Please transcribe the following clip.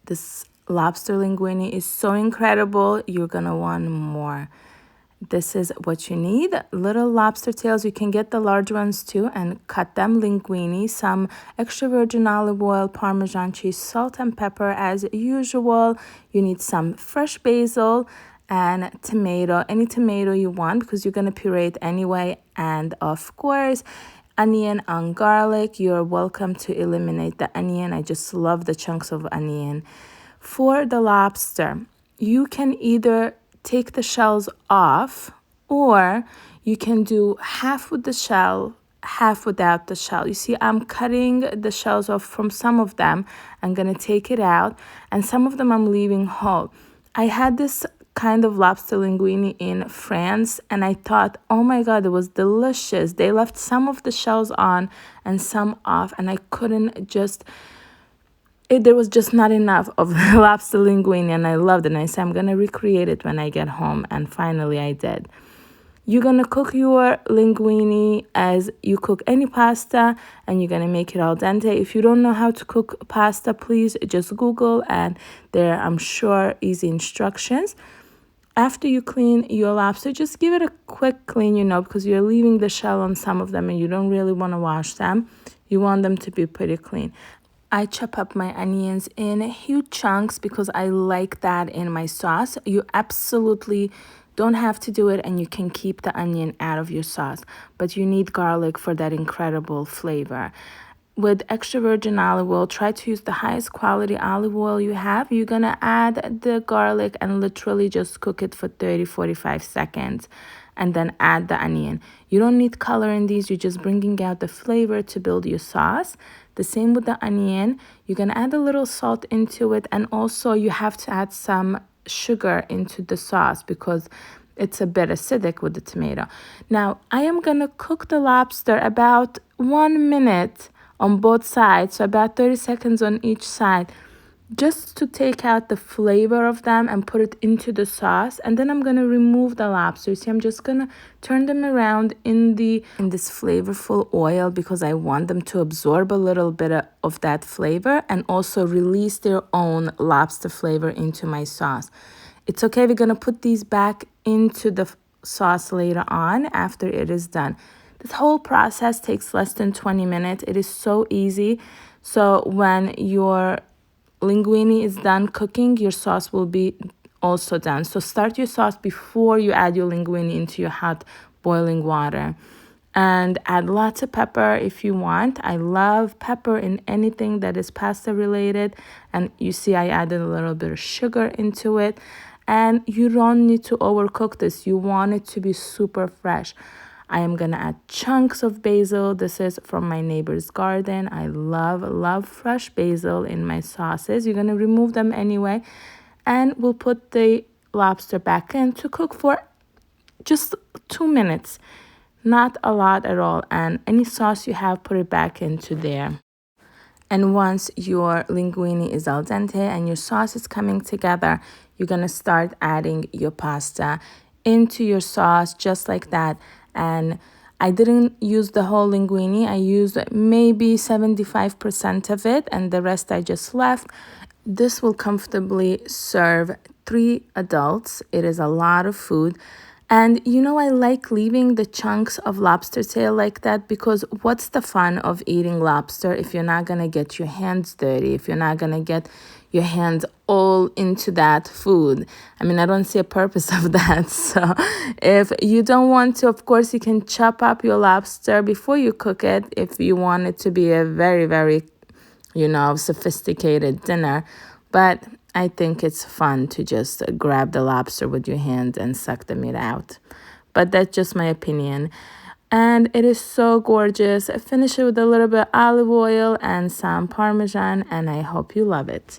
This lobster linguine is so incredible. You're gonna want more. This is what you need. Little lobster tails. You can get the large ones too and cut them linguine. Some extra virgin olive oil, Parmesan cheese, salt and pepper as usual. You need some fresh basil and tomato, any tomato you want because you're going to puree it anyway. And of course, onion and garlic. You're welcome to eliminate the onion. I just love the chunks of onion. For the lobster, you can either take the shells off, or you can do half with the shell, half without the shell. You see, I'm cutting the shells off from some of them. I'm gonna take it out, and some of them I'm leaving whole. I had this kind of lobster linguine in France, and I thought, oh my god, it was delicious. They left some of the shells on and some off, and I couldn't just there was just not enough of the lobster linguine, and I loved it. And I said, I'm going to recreate it when I get home. And finally, I did. You're going to cook your linguine as you cook any pasta, and you're going to make it al dente. If you don't know how to cook pasta, please just Google, and there are, I'm sure, easy instructions. After you clean your lobster, just give it a quick clean, because you're leaving the shell on some of them, and you don't really want to wash them. You want them to be pretty clean. I chop up my onions in huge chunks because I like that in my sauce. You absolutely don't have to do it, and you can keep the onion out of your sauce, but you need garlic for that incredible flavor. With extra virgin olive oil, try to use the highest quality olive oil you have. You're going to add the garlic and literally just cook it for 30-45 seconds. And then add the onion. You don't need color in these. You're just bringing out the flavor to build your sauce. The same with the onion. You're going to add a little salt into it. And also you have to add some sugar into the sauce because it's a bit acidic with the tomato. Now, I am going to cook the lobster about 1 minute on both sides. So about 30 seconds on each side, just to take out the flavor of them and put it into the sauce. And then I'm going to remove the lobster. See, I'm just going to turn them around in this flavorful oil because I want them to absorb a little bit of that flavor and also release their own lobster flavor into my sauce. It's okay. We're going to put these back into the sauce later on after it is done. This whole process takes less than 20 minutes. It is so easy. So when your linguine is done cooking, your sauce will be also done. So start your sauce before you add your linguine into your hot boiling water, and add lots of pepper if you want. I love pepper in anything that is pasta related. And you see I added a little bit of sugar into it, and you don't need to overcook this. You want it to be super fresh. I am going to add chunks of basil. This is from my neighbor's garden. I love fresh basil in my sauces. You're going to remove them anyway. And we'll put the lobster back in to cook for just 2 minutes. Not a lot at all. And any sauce you have, put it back into there. And once your linguine is al dente and your sauce is coming together, you're going to start adding your pasta into your sauce just like that. And I didn't use the whole linguine. I used maybe 75% of it, and the rest I just left. This will comfortably serve 3 adults. It is a lot of food. And I like leaving the chunks of lobster tail like that because what's the fun of eating lobster if you're not going to get your hands dirty, if you're not going to get your hands all into that food? I mean, I don't see a purpose of that. So if you don't want to, of course, you can chop up your lobster before you cook it if you want it to be a very, very, sophisticated dinner. But I think it's fun to just grab the lobster with your hand and suck the meat out. But that's just my opinion. And it is so gorgeous. I finish it with a little bit of olive oil and some Parmesan, and I hope you love it.